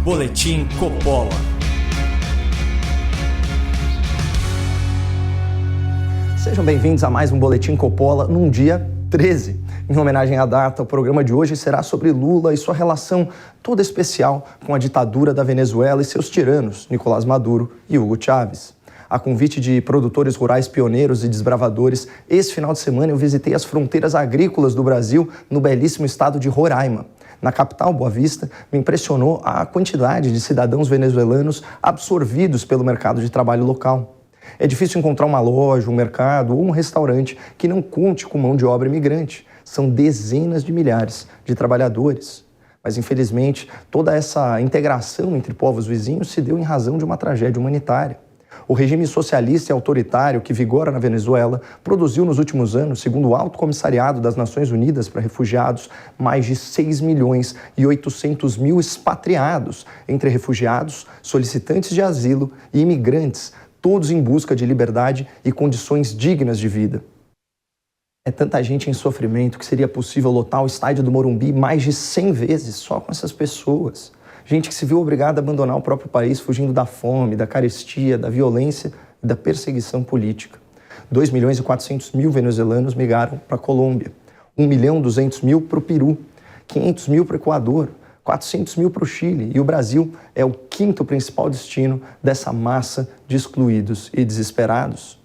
Boletim Coppola. Sejam bem-vindos a mais um Boletim Coppola num dia 13. Em homenagem à data, o programa de hoje será sobre Lula e sua relação toda especial com a ditadura da Venezuela e seus tiranos, Nicolás Maduro e Hugo Chávez. A convite de produtores rurais pioneiros e desbravadores, esse final de semana eu visitei as fronteiras agrícolas do Brasil no belíssimo estado de Roraima. Na capital, Boa Vista, me impressionou a quantidade de cidadãos venezuelanos absorvidos pelo mercado de trabalho local. É difícil encontrar uma loja, um mercado ou um restaurante que não conte com mão de obra imigrante. São dezenas de milhares de trabalhadores. Mas, infelizmente, toda essa integração entre povos vizinhos se deu em razão de uma tragédia humanitária. O regime socialista e autoritário que vigora na Venezuela produziu nos últimos anos, segundo o Alto Comissariado das Nações Unidas para Refugiados, mais de 6 milhões e 800 mil expatriados, entre refugiados, solicitantes de asilo e imigrantes, todos em busca de liberdade e condições dignas de vida. É tanta gente em sofrimento que seria possível lotar o estádio do Morumbi mais de 100 vezes só com essas pessoas. Gente que se viu obrigada a abandonar o próprio país fugindo da fome, da carestia, da violência e da perseguição política. 2 milhões e 400 mil venezuelanos migraram para a Colômbia, 1 milhão e 200 mil para o Peru, 500 mil para o Equador, 400 mil para o Chile, e o Brasil é o quinto principal destino dessa massa de excluídos e desesperados.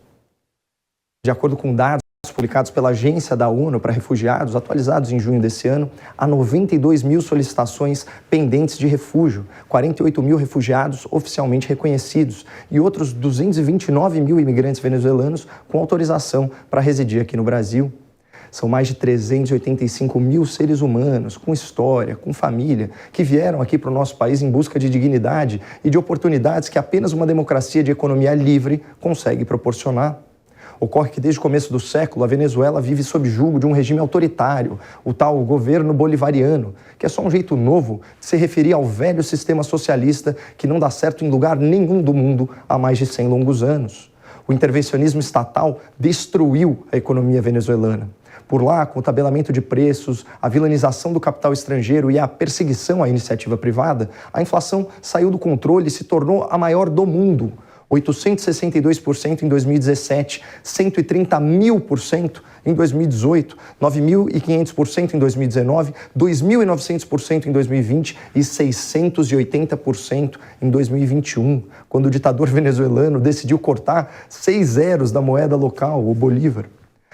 De acordo com dados publicados pela Agência da ONU para Refugiados, atualizados em junho desse ano, há 92 mil solicitações pendentes de refúgio, 48 mil refugiados oficialmente reconhecidos e outros 229 mil imigrantes venezuelanos com autorização para residir aqui no Brasil. São mais de 385 mil seres humanos, com história, com família, que vieram aqui para o nosso país em busca de dignidade e de oportunidades que apenas uma democracia de economia livre consegue proporcionar. Ocorre que desde o começo do século, a Venezuela vive sob julgo de um regime autoritário, o tal governo bolivariano, que é só um jeito novo de se referir ao velho sistema socialista que não dá certo em lugar nenhum do mundo há mais de 100 longos anos. O intervencionismo estatal destruiu a economia venezuelana. Por lá, com o tabelamento de preços, a vilanização do capital estrangeiro e a perseguição à iniciativa privada, a inflação saiu do controle e se tornou a maior do mundo. 862% em 2017, 130.000% em 2018, 9.500% em 2019, 2.900% em 2020 e 680% em 2021, quando o ditador venezuelano decidiu cortar 6 zeros da moeda local, o bolívar.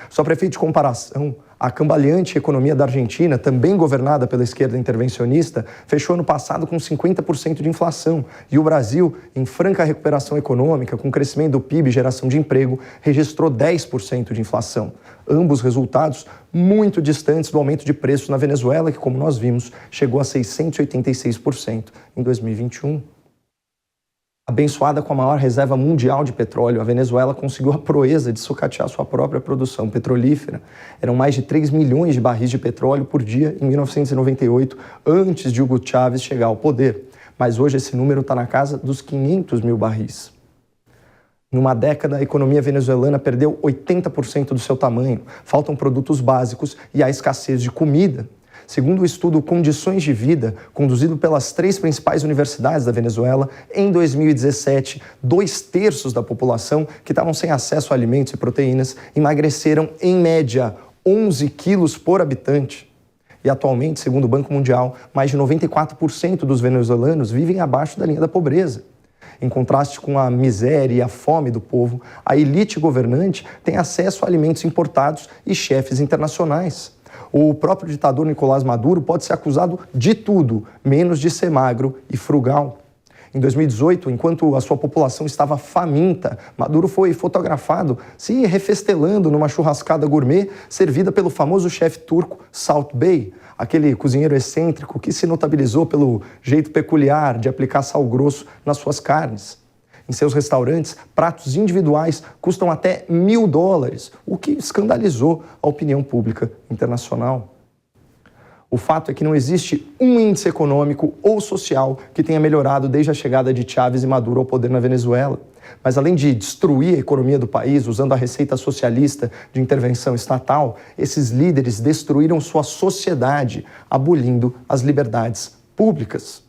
Só para efeito de comparação, a cambaleante economia da Argentina, também governada pela esquerda intervencionista, fechou ano passado com 50% de inflação. E o Brasil, em franca recuperação econômica, com crescimento do PIB e geração de emprego, registrou 10% de inflação. Ambos resultados muito distantes do aumento de preços na Venezuela, que, como nós vimos, chegou a 686% em 2021. Abençoada com a maior reserva mundial de petróleo, a Venezuela conseguiu a proeza de sucatear sua própria produção petrolífera. Eram mais de 3 milhões de barris de petróleo por dia em 1998, antes de Hugo Chávez chegar ao poder. Mas hoje esse número está na casa dos 500 mil barris. Numa década, a economia venezuelana perdeu 80% do seu tamanho. Faltam produtos básicos e há escassez de comida. Segundo o estudo Condições de Vida, conduzido pelas 3 principais universidades da Venezuela, em 2017, 2/3 da população que estavam sem acesso a alimentos e proteínas emagreceram, em média, 11 quilos por habitante. E atualmente, segundo o Banco Mundial, mais de 94% dos venezuelanos vivem abaixo da linha da pobreza. Em contraste com a miséria e a fome do povo, a elite governante tem acesso a alimentos importados e chefes internacionais. O próprio ditador Nicolás Maduro pode ser acusado de tudo, menos de ser magro e frugal. Em 2018, enquanto a sua população estava faminta, Maduro foi fotografado se refestelando numa churrascada gourmet servida pelo famoso chefe turco Salt Bey, aquele cozinheiro excêntrico que se notabilizou pelo jeito peculiar de aplicar sal grosso nas suas carnes. Em seus restaurantes, pratos individuais custam até $1.000, o que escandalizou a opinião pública internacional. O fato é que não existe um índice econômico ou social que tenha melhorado desde a chegada de Chávez e Maduro ao poder na Venezuela. Mas além de destruir a economia do país usando a receita socialista de intervenção estatal, esses líderes destruíram sua sociedade, abolindo as liberdades públicas.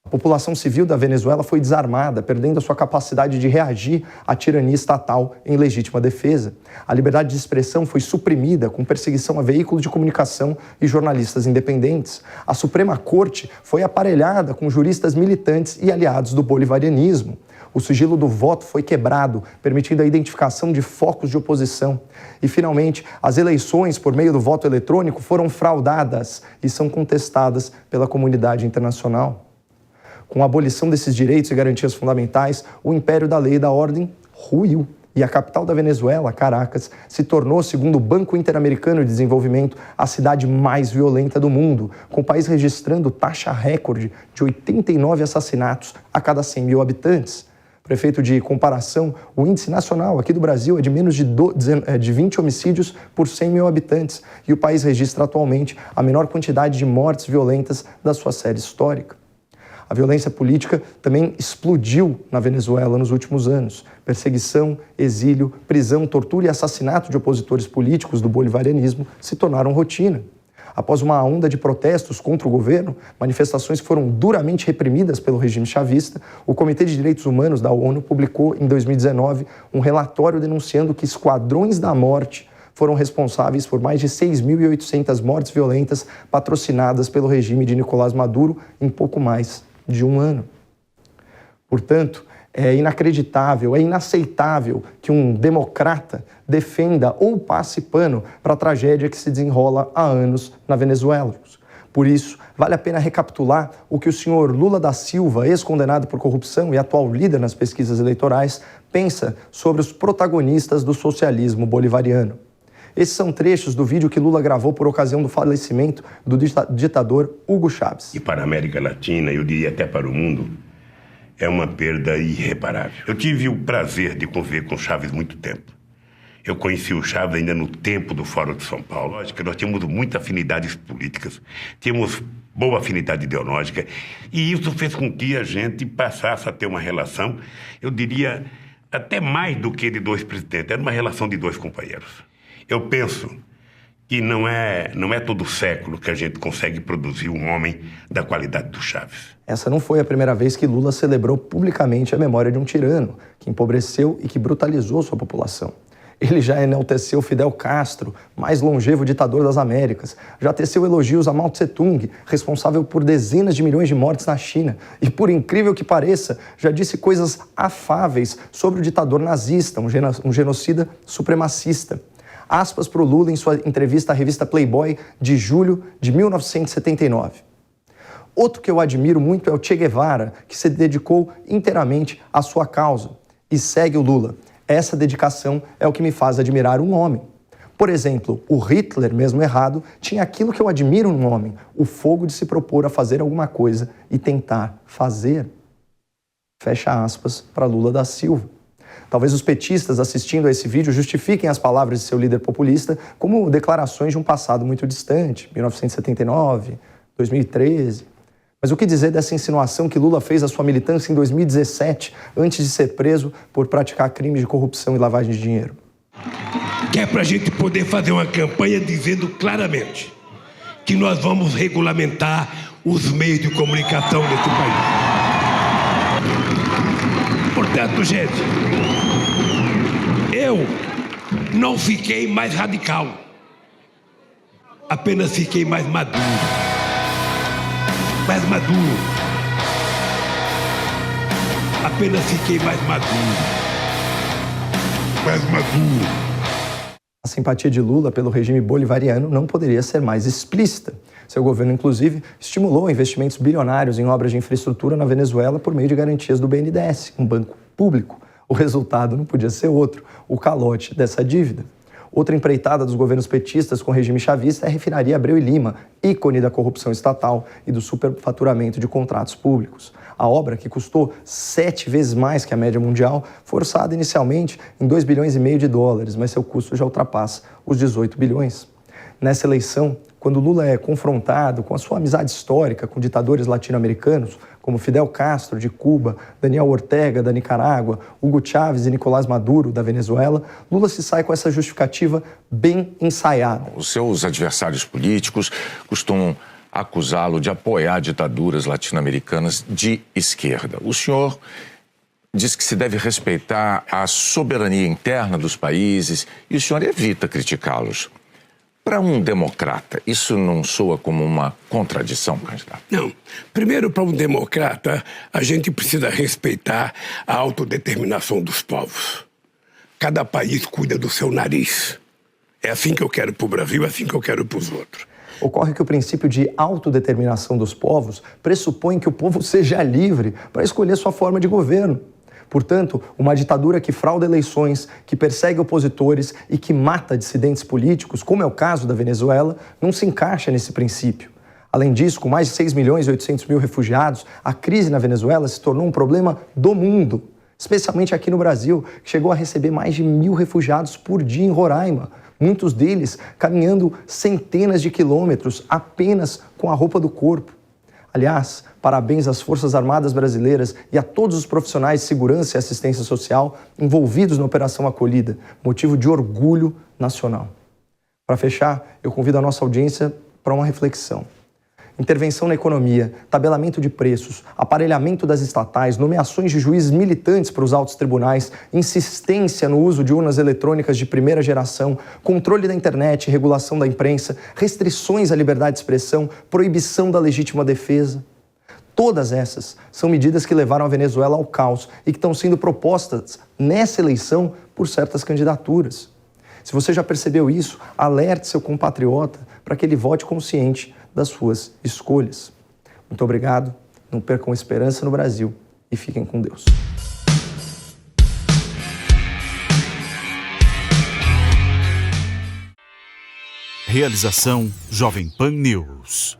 A população civil da Venezuela foi desarmada, perdendo a sua capacidade de reagir à tirania estatal em legítima defesa. A liberdade de expressão foi suprimida, com perseguição a veículos de comunicação e jornalistas independentes. A Suprema Corte foi aparelhada com juristas militantes e aliados do bolivarianismo. O sigilo do voto foi quebrado, permitindo a identificação de focos de oposição. E, finalmente, as eleições por meio do voto eletrônico foram fraudadas e são contestadas pela comunidade internacional. Com a abolição desses direitos e garantias fundamentais, o império da lei e da ordem ruiu. E a capital da Venezuela, Caracas, se tornou, segundo o Banco Interamericano de Desenvolvimento, a cidade mais violenta do mundo, com o país registrando taxa recorde de 89 assassinatos a cada 100 mil habitantes. Para efeito de comparação, o índice nacional aqui do Brasil é de menos de 20 homicídios por 100 mil habitantes, e o país registra atualmente a menor quantidade de mortes violentas da sua série histórica. A violência política também explodiu na Venezuela nos últimos anos. Perseguição, exílio, prisão, tortura e assassinato de opositores políticos do bolivarianismo se tornaram rotina. Após uma onda de protestos contra o governo, manifestações que foram duramente reprimidas pelo regime chavista, o Comitê de Direitos Humanos da ONU publicou em 2019 um relatório denunciando que esquadrões da morte foram responsáveis por mais de 6.800 mortes violentas patrocinadas pelo regime de Nicolás Maduro em pouco mais de um ano. Portanto, é inacreditável, é inaceitável que um democrata defenda ou passe pano para a tragédia que se desenrola há anos na Venezuela. Por isso, vale a pena recapitular o que o senhor Lula da Silva, ex-condenado por corrupção e atual líder nas pesquisas eleitorais, pensa sobre os protagonistas do socialismo bolivariano. Esses são trechos do vídeo que Lula gravou por ocasião do falecimento do ditador Hugo Chávez. E para a América Latina, eu diria até para o mundo, é uma perda irreparável. Eu tive o prazer de conviver com Chávez muito tempo. Eu conheci o Chávez ainda no tempo do Fórum de São Paulo. Lógico que nós tínhamos muitas afinidades políticas, tínhamos boa afinidade ideológica, e isso fez com que a gente passasse a ter uma relação, eu diria, até mais do que de dois presidentes, era uma relação de dois companheiros. Eu penso que não é todo século que a gente consegue produzir um homem da qualidade do Chávez. Essa não foi a primeira vez que Lula celebrou publicamente a memória de um tirano que empobreceu e que brutalizou sua população. Ele já enalteceu Fidel Castro, mais longevo ditador das Américas, já teceu elogios a Mao Tse-tung, responsável por dezenas de milhões de mortes na China, e, por incrível que pareça, já disse coisas afáveis sobre o ditador nazista, um genocida supremacista. Aspas para o Lula em sua entrevista à revista Playboy de julho de 1979. Outro que eu admiro muito é o Che Guevara, que se dedicou inteiramente à sua causa. E segue o Lula. Essa dedicação é o que me faz admirar um homem. Por exemplo, o Hitler, mesmo errado, tinha aquilo que eu admiro num homem, o fogo de se propor a fazer alguma coisa e tentar fazer. Fecha aspas para Lula da Silva. Talvez os petistas assistindo a esse vídeo justifiquem as palavras de seu líder populista como declarações de um passado muito distante, 1979, 2013. Mas o que dizer dessa insinuação que Lula fez à sua militância em 2017, antes de ser preso por praticar crimes de corrupção e lavagem de dinheiro? Que é para a gente poder fazer uma campanha dizendo claramente que nós vamos regulamentar os meios de comunicação desse país. Portanto, gente, eu não fiquei mais radical, apenas fiquei mais maduro. Apenas fiquei mais maduro. A simpatia de Lula pelo regime bolivariano não poderia ser mais explícita. Seu governo, inclusive, estimulou investimentos bilionários em obras de infraestrutura na Venezuela por meio de garantias do BNDES, um banco público. O resultado não podia ser outro, o calote dessa dívida. Outra empreitada dos governos petistas com o regime chavista é a refinaria Abreu e Lima, ícone da corrupção estatal e do superfaturamento de contratos públicos. A obra, que custou 7 vezes mais que a média mundial, foi orçada inicialmente em 2,5 bilhões de dólares, mas seu custo já ultrapassa os 18 bilhões. Nessa eleição, quando Lula é confrontado com a sua amizade histórica com ditadores latino-americanos, como Fidel Castro, de Cuba, Daniel Ortega, da Nicarágua, Hugo Chávez e Nicolás Maduro, da Venezuela, Lula se sai com essa justificativa bem ensaiada. Os seus adversários políticos costumam acusá-lo de apoiar ditaduras latino-americanas de esquerda. O senhor diz que se deve respeitar a soberania interna dos países e o senhor evita criticá-los. Para um democrata, isso não soa como uma contradição, candidato? Não. Primeiro, para um democrata, a gente precisa respeitar a autodeterminação dos povos. Cada país cuida do seu nariz. É assim que eu quero para o Brasil, é assim que eu quero para os outros. Ocorre que o princípio de autodeterminação dos povos pressupõe que o povo seja livre para escolher sua forma de governo. Portanto, uma ditadura que frauda eleições, que persegue opositores e que mata dissidentes políticos, como é o caso da Venezuela, não se encaixa nesse princípio. Além disso, com mais de 6 milhões e 800 mil refugiados, a crise na Venezuela se tornou um problema do mundo, especialmente aqui no Brasil, que chegou a receber mais de 1.000 refugiados por dia em Roraima, muitos deles caminhando centenas de quilômetros apenas com a roupa do corpo. Aliás, parabéns às Forças Armadas Brasileiras e a todos os profissionais de segurança e assistência social envolvidos na Operação Acolhida, motivo de orgulho nacional. Para fechar, eu convido a nossa audiência para uma reflexão. Intervenção na economia, tabelamento de preços, aparelhamento das estatais, nomeações de juízes militantes para os altos tribunais, insistência no uso de urnas eletrônicas de primeira geração, controle da internet, regulação da imprensa, restrições à liberdade de expressão, proibição da legítima defesa. Todas essas são medidas que levaram a Venezuela ao caos e que estão sendo propostas nessa eleição por certas candidaturas. Se você já percebeu isso, alerte seu compatriota para que ele vote consciente das suas escolhas. Muito obrigado, não percam esperança no Brasil e fiquem com Deus. Realização Jovem Pan News.